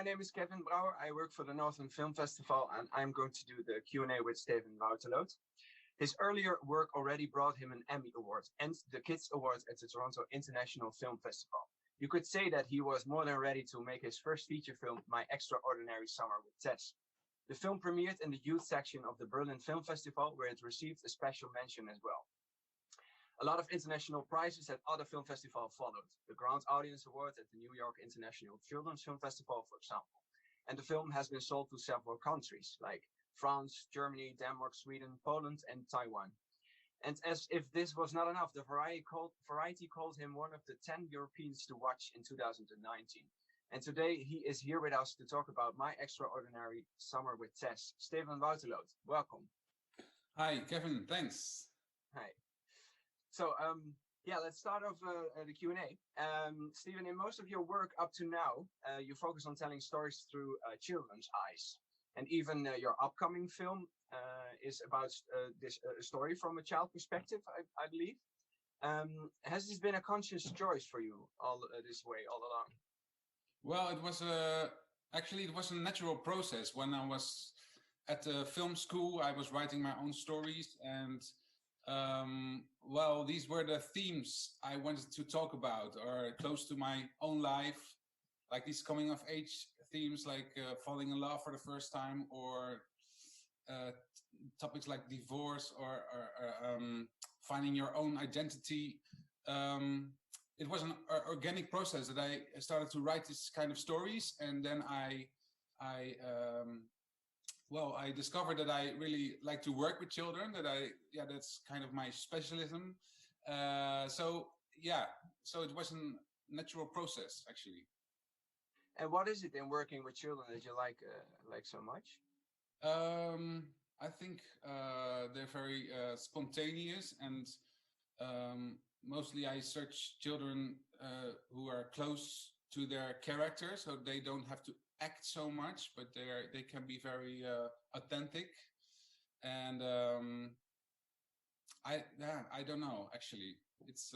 name is Kevin Brouwer. I work for the Noordelijk Film Festival, and I'm going to do the Q&A with Steven Wouterlood. His earlier work already brought him an Emmy Award and the Kids Awards at the Toronto International Film Festival. You could say that he was more than ready to make his first feature film, My Extraordinary Summer with Tess. The film premiered in the youth section of the Berlin Film Festival, where it received a special mention as well. A lot of international prizes at other film festivals followed. The Grand Audience Award at the New York International Children's Film Festival, for example. And the film has been sold to several countries, like France, Germany, Denmark, Sweden, Poland, and Taiwan. And as if this was not enough, the Variety called him one of the 10 Europeans to watch in 2019. And today he is here with us to talk about My Extraordinary Summer with Tess. Steven Wouterlood, welcome. Hi, Kevin, thanks. Hi. So, let's start off the Q&A. Steven, in most of your work up to now, you focus on telling stories through children's eyes. And even your upcoming film is about this story from a child perspective, I believe. Has this been a conscious choice for you this way all along? Well, it was actually it was a natural process. When I was at the film school, I was writing my own stories, and these were the themes I wanted to talk about, or close to my own life, like these coming of age themes, like falling in love for the first time, or topics like divorce, or finding your own identity. It was an organic process that I started to write this kind of stories, and then I discovered that I really like to work with children. That's kind of my specialism. So it was a natural process, actually. And what is it in working with children that you like so much? I think they're very spontaneous, and mostly I search children who are close to their character, so they don't have to act so much, but they can be very authentic. And I don't know, actually. It's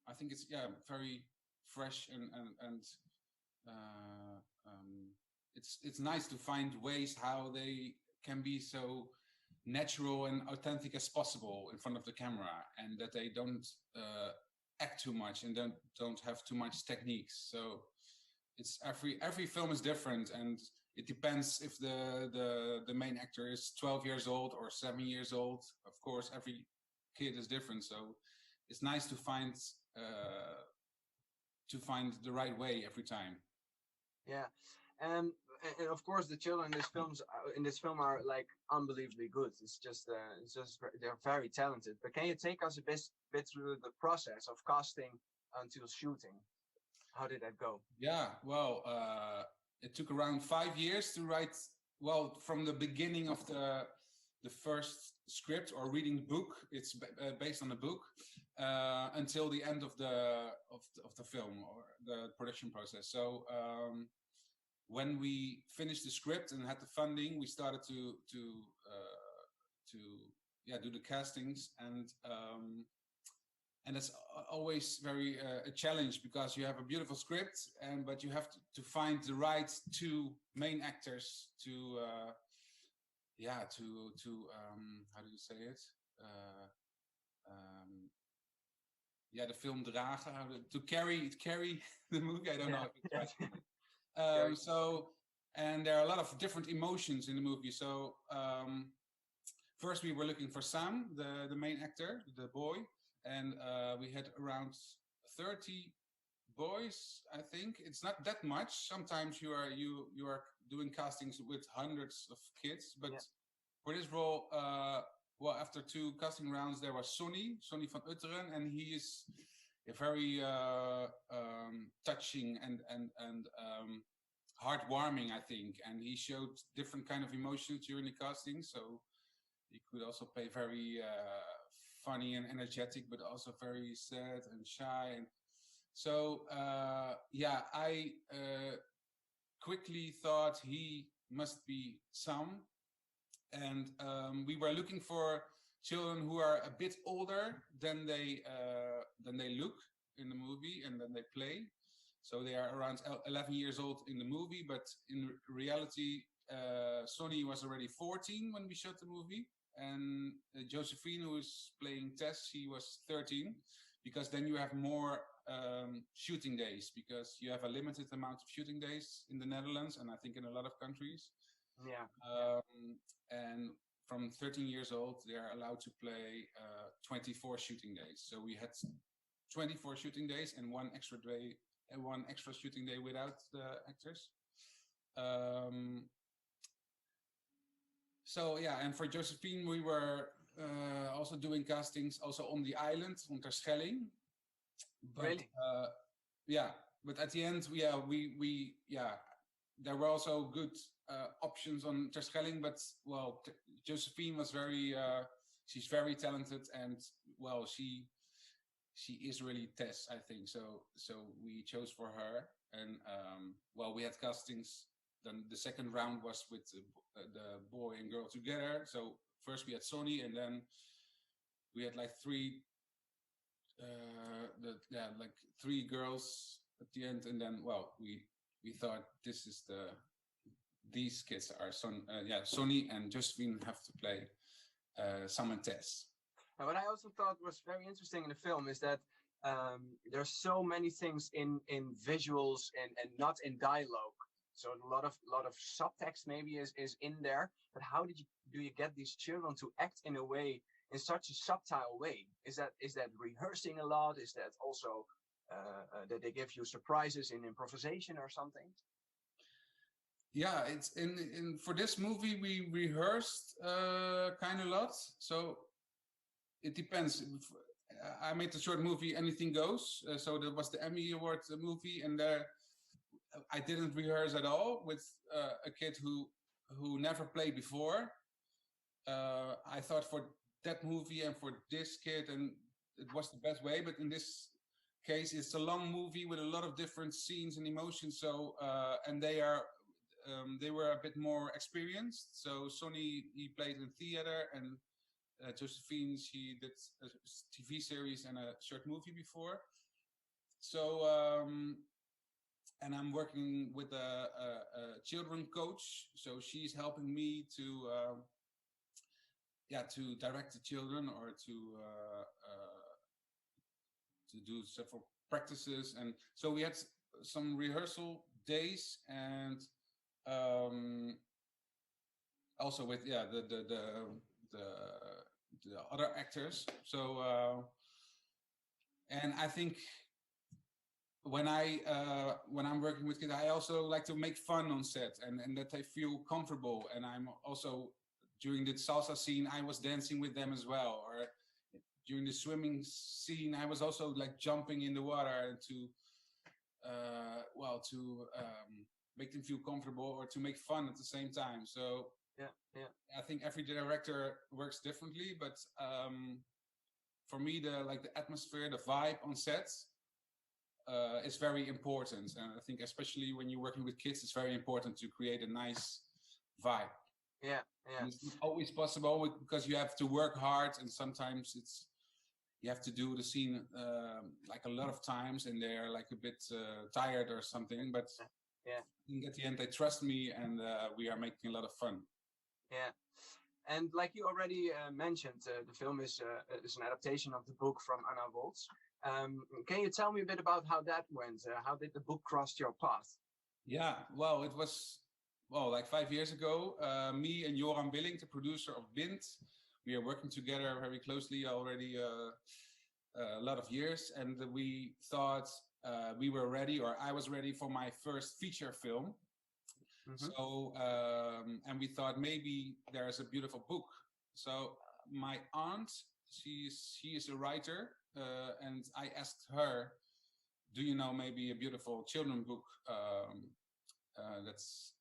I think it's very fresh, and it's nice to find ways how they can be so natural and authentic as possible in front of the camera, and that they don't act too much and don't have too much techniques. So it's every film is different, and it depends if the main actor is 12 years old or 7 years old. Of course, every kid is different, so it's nice to find the right way every time. Yeah, and of course the children in this film are like unbelievably good. It's just they're very talented. But can you take us a bit through the process of casting until shooting? How did that go? Yeah, well, it took around 5 years to write. Well, from the beginning of the first script or reading the book, it's based on the book, until the end of the film or the production process. So when we finished the script and had the funding, we started to do the castings, and that's always very a challenge, because you have a beautiful script, but you have to find the right two main actors to how do you say it? The film dragen, to carry the movie. I don't know if it's right. So, and there are a lot of different emotions in the movie. So first we were looking for Sam, the main actor, the boy, and we had around 30 boys. I think it's not that much. Sometimes you are doing castings with hundreds of kids, but for this role, after 2 casting rounds, there was Sonny van Utteren, and he is a very touching and heartwarming, I think, and he showed different kind of emotions during the casting. So he could also play very funny and energetic, but also very sad and shy. And so I quickly thought he must be Sam, and we were looking for children who are a bit older than they look in the movie and then they play. So they are around 11 years old in the movie, but in reality, Sonny was already 14 when we shot the movie. And Josephine, who is playing Tess, she was 13, because then you have more shooting days, because you have a limited amount of shooting days in the Netherlands, and I think in a lot of countries. Yeah. And from 13 years old, they are allowed to play 24 shooting days. So we had 24 shooting days and one extra day and one extra shooting day without the actors. So yeah, and for Josephine, we were also doing castings also on the island, on Terschelling. But, really? Yeah, but at the end, we there were also good options on Terschelling, but well, Josephine was she's very talented, and well, she is really Tess, I think. So we chose for her, and well, we had castings. Then the second round was with the boy and girl together. So first we had Sonny, and then we had like three girls at the end, and then well, we thought these kids are Sonny and Josephine have to play Sam and Tess. Now, what I also thought was very interesting in the film is that there's so many things in visuals and not in dialogue. So a lot of subtext maybe is in there. But how do you get these children to act in a way, in such a subtle way? Is that rehearsing a lot? Is that also that they give you surprises in improvisation or something? Yeah, it's in for this movie we rehearsed kind of a lot. So it depends. I made the short movie Anything Goes. So that was the Emmy Award movie, and I didn't rehearse at all with a kid who never played before. I thought for that movie and for this kid, and it was the best way. But in this case, it's a long movie with a lot of different scenes and emotions. So and they were a bit more experienced. So Sonny, he played in theater, and Josephine, she did a TV series and a short movie before. So and I'm working with a children coach, so she's helping me to direct the children or to do several practices. And so we had some rehearsal days, and also with the other actors. So and I think when I'm working with kids, I also like to make fun on set, and that they feel comfortable. And I'm also, during the salsa scene, I was dancing with them as well. Or during the swimming scene, I was also like jumping in the water to make them feel comfortable or to make fun at the same time. So yeah, I think every director works differently, but for me, the atmosphere, the vibe on set is very important. And I think especially when you're working with kids, it's very important to create a nice vibe. Yeah. And it's not always possible because you have to work hard, and sometimes you have to do the scene like a lot of times, and they're like a bit tired or something. But yeah, I think at the end they trust me, and we are making a lot of fun. Yeah. And like you already mentioned, the film is an adaptation of the book from Anna Woltz. Can you tell me a bit about how that went? How did the book cross your path? Yeah, well, it was like 5 years ago. Me and Joram Willing, the producer of Bind, we are working together very closely already a lot of years, and we thought we were ready, or I was ready for my first feature film. Mm-hmm. So and we thought maybe there's a beautiful book. So my aunt, she is a writer, and I asked her, do you know maybe a beautiful children book that's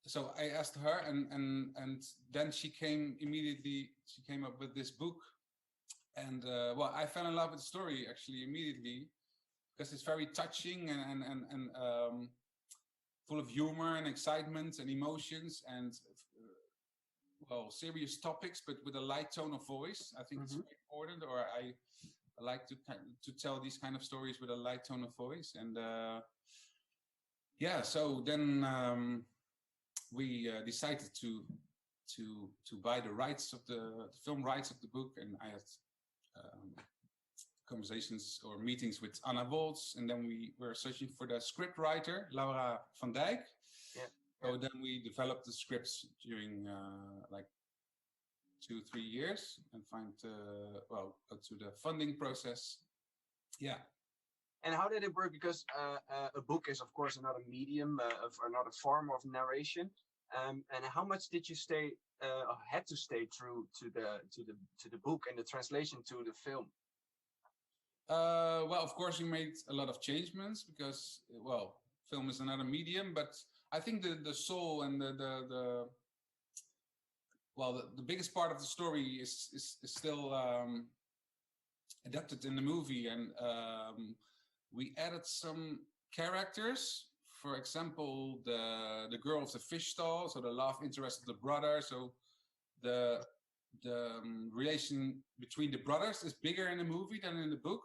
so I asked her, and then she came up with this book, and I fell in love with the story actually immediately, because it's very touching and full of humor and excitement and emotions, and serious topics, but with a light tone of voice. I think it's very important, or I like to tell these kind of stories with a light tone of voice. And yeah, so then we decided to buy the rights of the film rights of the book, and I had conversations or meetings with Anna Woltz, and then we were searching for the script writer, Laura van Dijk. Yeah. So then we developed the scripts during like 2-3 years and go to the funding process. Yeah. And how did it work? Because a book is, of course, another medium of another form of narration. And how much did you had to stay true to the book and the translation to the film? Well, of course, we made a lot of changements because, well, film is another medium, but I think the soul and the biggest part of the story is still adapted in the movie, and we added some characters. For example, the girl of the fish stall, so the love interest of the brother. So the relation between the brothers is bigger in the movie than in the book,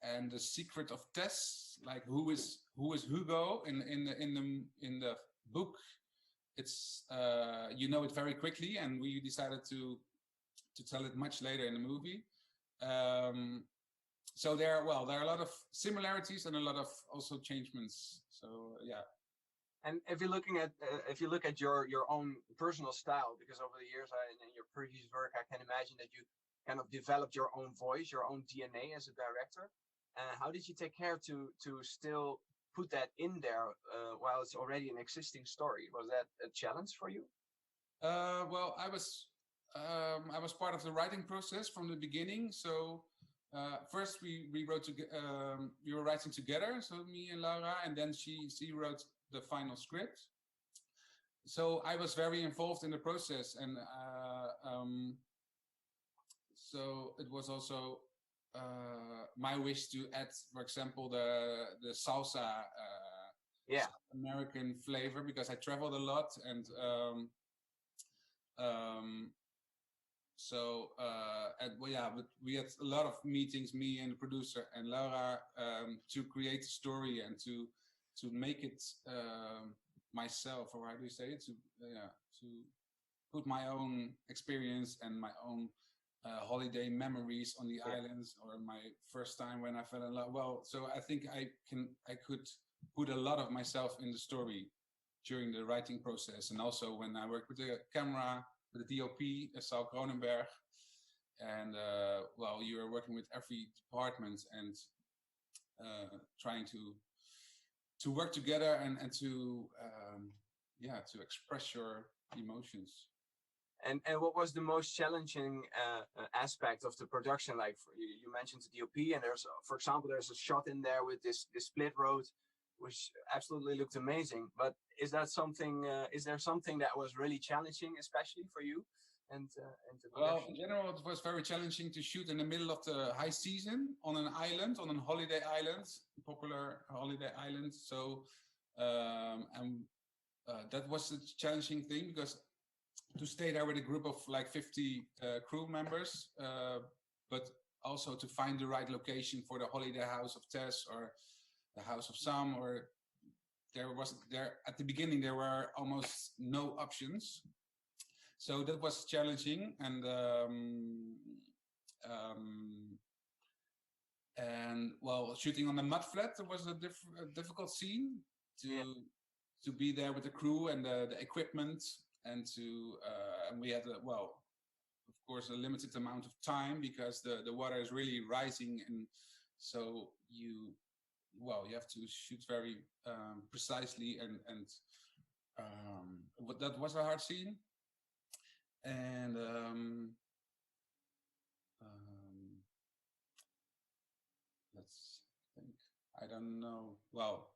and the secret of Tess, like who is Hugo in the book, it's you know it very quickly, and we decided to tell it much later in the movie. So there are a lot of similarities and a lot of also changements. So yeah. And if you look at your own personal style, because over the years in your previous work, I can imagine that you kind of developed your own voice, your own DNA as a director. How did you take care to still put that in there while it's already an existing story? Was that a challenge for you? Well, I was part of the writing process from the beginning. So first we were writing together, so me and Laura, and then she wrote the final script. So I was very involved in the process, and so it was also my wish to add, for example, the salsa South American flavor, because I traveled a lot, and but we had a lot of meetings, me and the producer and Laura, to create the story and to make it myself, or how do you say it? To put my own experience and my own holiday memories on the islands, or my first time when I fell in love. Well, so I think I could put a lot of myself in the story during the writing process, and also when I worked with the camera, with the DOP, Saul Cronenberg, and you are working with every department and trying to work together and to express your emotions. And what was the most challenging aspect of the production? Like you mentioned the DOP, and there's a shot in there with this split road, which absolutely looked amazing. But is there something that was really challenging, especially for you? Well, in general, it was very challenging to shoot in the middle of the high season on an island, on a holiday island, popular holiday island. So, that was a challenging thing, because to stay there with a group of like 50 crew members, but also to find the right location for the holiday house of Tess or the house of Sam, or there at the beginning there were almost no options. So that was challenging, and shooting on the mud flat, it was a difficult scene to be there with the crew and the equipment, and we had of course a limited amount of time, because the water is really rising, and so you have to shoot very precisely, and that was a hard scene. And let's think. I don't know. Well,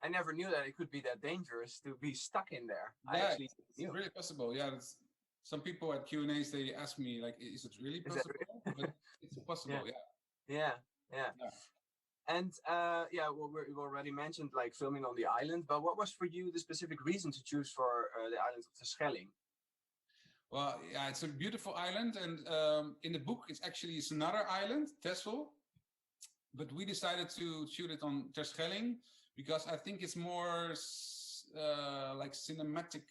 I never knew that it could be that dangerous to be stuck in there. Yeah, it's really possible. Yeah, some people at Q&As, they ask me, like, is it really possible? But it's possible. Yeah. And we already mentioned like filming on the island, but what was for you the specific reason to choose for the island of the Schelling? Well, yeah, it's a beautiful island, and in the book, it's another island, Texel, but we decided to shoot it on Terschelling because I think it's more like cinematic.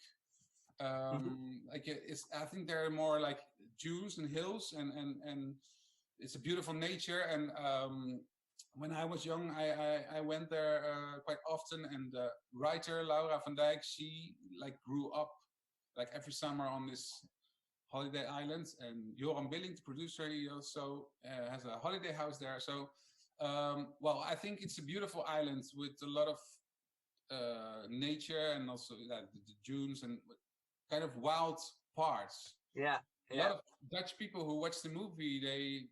Like I think there are more like dunes and hills, and it's a beautiful nature. And when I was young, I went there quite often, and the writer Laura van Dijk, she like grew up like every summer on this holiday island, and Joram Billing, the producer, he also has a holiday house there. So well, I think it's a beautiful island with a lot of nature, and also the dunes and kind of wild parts. Yeah. A lot of Dutch people who watch the movie,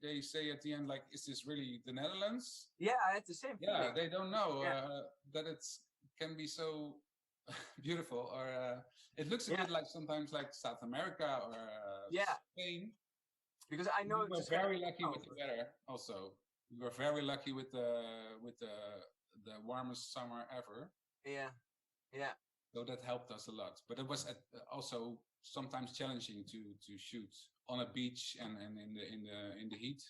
they say at the end, like, is this really the Netherlands? Yeah, I had the same feeling. Yeah, they don't know that it can be so beautiful, or it looks a bit like sometimes like South America or Spain. Because I know we were very lucky with the weather. Also, we were very lucky with the warmest summer ever. Yeah. So that helped us a lot. But it was also sometimes challenging to shoot on a beach and in the heat.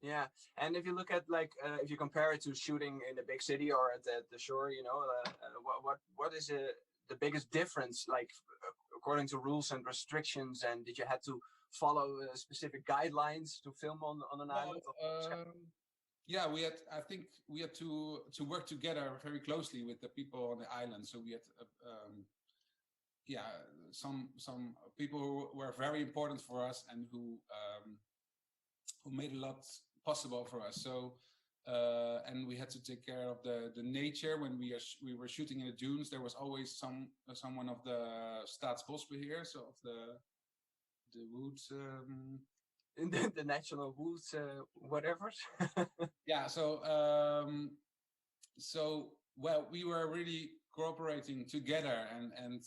Yeah, and if you look at like if you compare it to shooting in a big city or at the shore, you know, what is the biggest difference, like according to rules and restrictions, and did you have to follow specific guidelines to film on an island? Yeah, I think we had to work together very closely with the people on the island. So we had some people who were very important for us and who made a lot possible for us. So and we had to take care of the nature when we were shooting in the dunes. There was always someone of the Staatsbosbeheer, so of the woods. The national woods, whatever. Yeah. So well, we were really cooperating together, and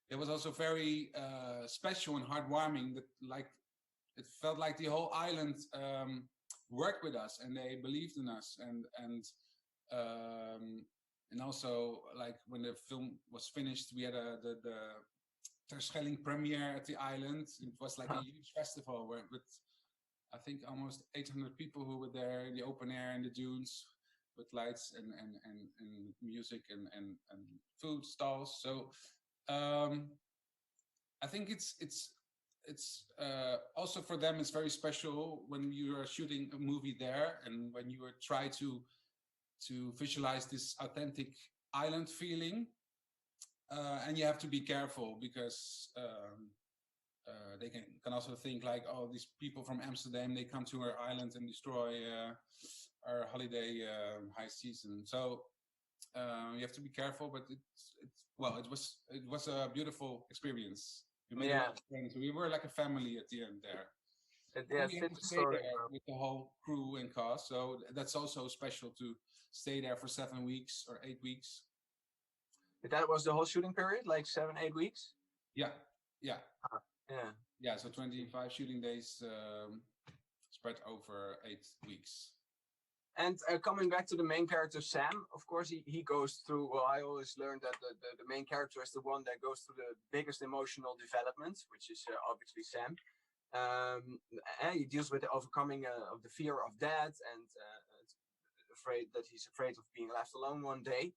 it was also very special and heartwarming. That like it felt like the whole island worked with us, and they believed in us, and also like when the film was finished, we had the Terschelling premiere at the island. It was like a huge festival with I think almost 800 people who were there in the open air in the dunes with lights and music and food stalls. So I think it's also for them it's very special when you are shooting a movie there, and when you try to visualize this authentic island feeling, and you have to be careful because they can also think like, oh, these people from Amsterdam, they come to our island and destroy our holiday high season. So you have to be careful, but it was a beautiful experience. We made a lot of friends. We were like a family at the end there. We had to stay there with the whole crew and cast, so that's also special to stay there for 7 weeks or 8 weeks. That was the whole shooting period, like 7-8 weeks. Yeah. Yeah. So 25 shooting days spread over 8 weeks. And coming back to the main character, Sam, of course, he goes through, well, I always learned that the main character is the one that goes through the biggest emotional development, which is obviously Sam. And he deals with the overcoming of the fear of death and he's afraid of being left alone one day.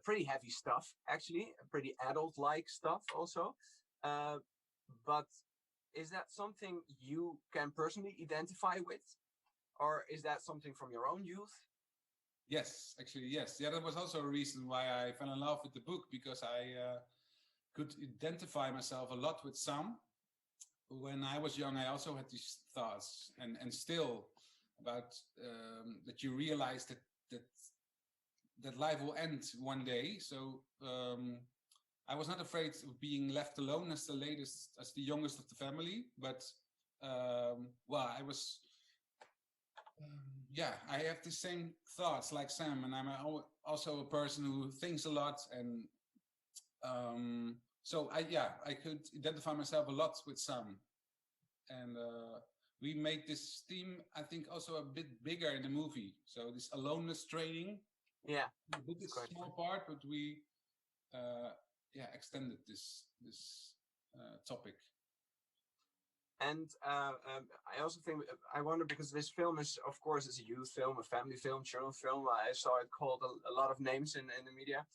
Pretty heavy stuff, actually, pretty adult-like stuff also. But is that something you can personally identify with? Or is that something from your own youth? Yes, actually, yes. Yeah, that was also a reason why I fell in love with the book, because I could identify myself a lot with Sam. When I was young, I also had these thoughts, and still about that you realize that life will end one day. So I was not afraid of being left alone as the youngest of the family, but well, I was. I have the same thoughts like Sam, and I'm also a person who thinks a lot, and so I could identify myself a lot with Sam, and we made this theme, I think, also a bit bigger in the movie. So this aloneness training, we did this small part, but we extended this topic. And I also think I wonder because this film is, of course, is a youth film, a family film, children film. I saw it called a lot of names in the media,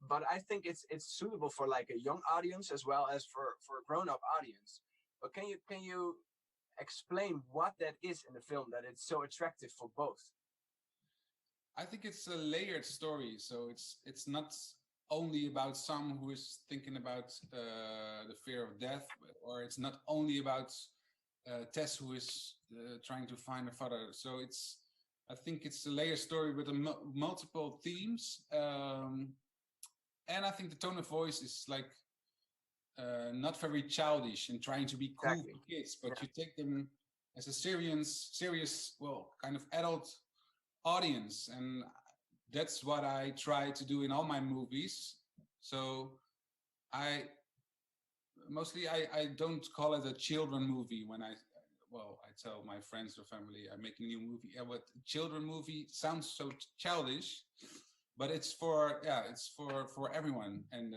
but I think it's suitable for like a young audience as well as for a grown up audience. But can you explain what that is in the film that it's so attractive for both? I think it's a layered story, so it's not only about someone who is thinking about the fear of death, or it's not only about Tess who is trying to find her father. So I think it's a layered story with multiple themes, and I think the tone of voice is like not very childish and trying to be cool Exactly. for kids, but you take them as a serious, well, kind of adult audience, and that's what I try to do in all my movies. So I don't call it a children movie when I tell my friends or family I'm making a new movie. Yeah, but children movie sounds so childish, but it's for everyone. And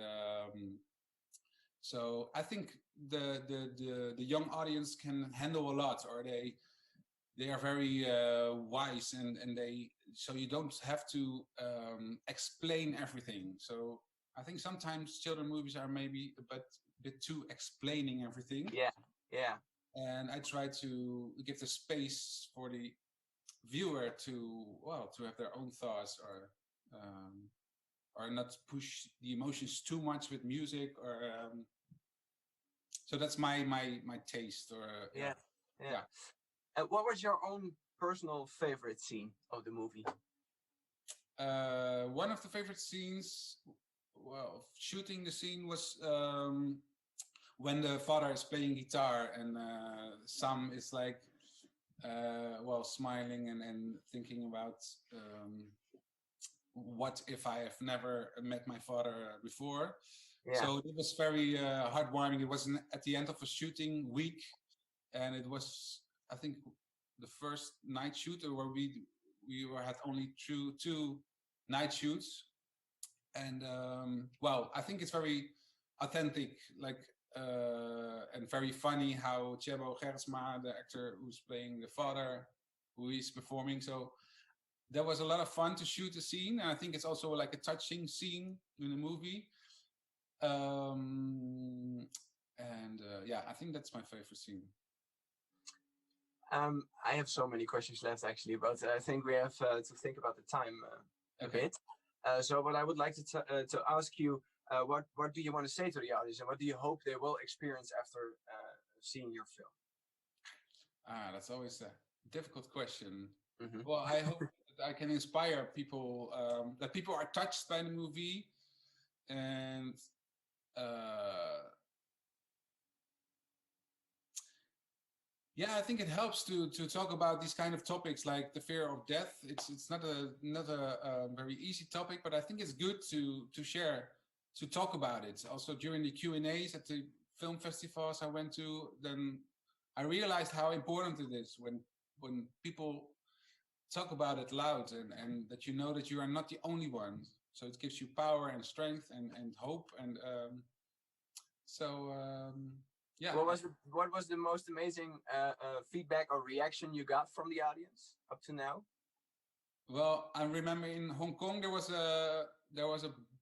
so I think the young audience can handle a lot, or they are very wise, and so you don't have to explain everything. So I think sometimes children movies are maybe a bit too explaining everything. Yeah. And I try to give the space for the viewer to have their own thoughts, or not push the emotions too much with music, or so that's my taste. Or yeah. What was your own personal favorite scene of the movie? One of the favorite scenes, shooting the scene was when the father is playing guitar, and Sam is like smiling and thinking about what if I have never met my father before. So it was very heartwarming. It was at the end of a shooting week, and it was, I think, the first night shoot where we had only two night shoots. And I think it's very authentic, like and very funny how Chebo Gersma, the actor who's playing the father, who is performing. So there was a lot of fun to shoot the scene, and I think it's also like a touching scene in the movie. I think that's my favorite scene. I have so many questions left actually, but I think we have to think about the time a bit. So what I would like to ask you, what do you want to say to the audience, and what do you hope they will experience after seeing your film? That's always a difficult question. Mm-hmm. Well, I hope that I can inspire people, that people are touched by the movie, and I think it helps to talk about these kind of topics like the fear of death. It's not a very easy topic, but I think it's good to share, to talk about it. Also during the Q&As at the film festivals I went to, then I realized how important it is when people talk about it loud, and that you know that you are not the only one. So it gives you power and strength and hope, and yeah. What was the most amazing feedback or reaction you got from the audience up to now? Well, I remember in Hong Kong there was a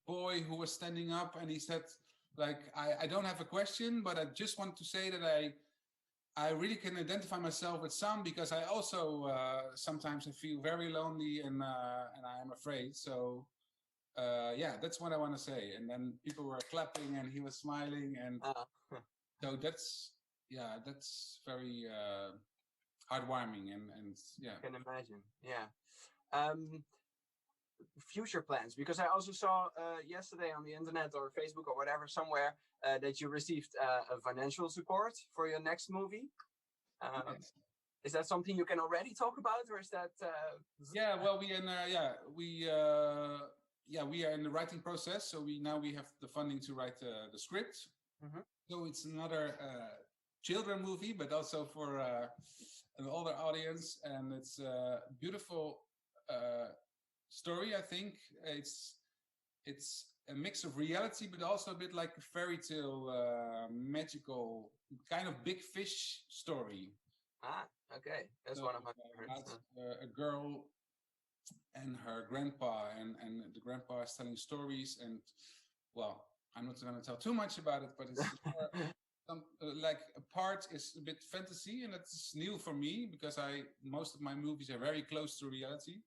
boy who was standing up, and he said, like, I don't have a question, but I just want to say that I really can identify myself with Sam, because I also sometimes I feel very lonely, and I am afraid. So that's what I want to say. And then people were clapping, and he was smiling, and so that's very heartwarming, and yeah. I can imagine. Yeah. Future plans, because I also saw yesterday on the internet or Facebook or whatever somewhere that you received a financial support for your next movie. Yes. Is that something you can already talk about, or is that? We are in the writing process. So we have the funding to write the script. Mm-hmm. So it's another children movie, but also for an older audience, and it's a beautiful story. I think it's a mix of reality, but also a bit like a fairy tale, magical, kind of big fish story. Ah, okay. That's one of my favorites. A girl and her grandpa, and the grandpa is telling stories, and well, I'm not going to tell too much about it, but it's more, like a part is a bit fantasy, and that's new for me because most of my movies are very close to reality.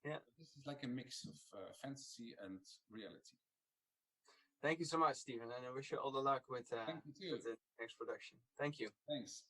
Yeah, this is like a mix of fantasy and reality. Thank you so much, Stephen, and I wish you all the luck with the next production. Thank you. Thanks.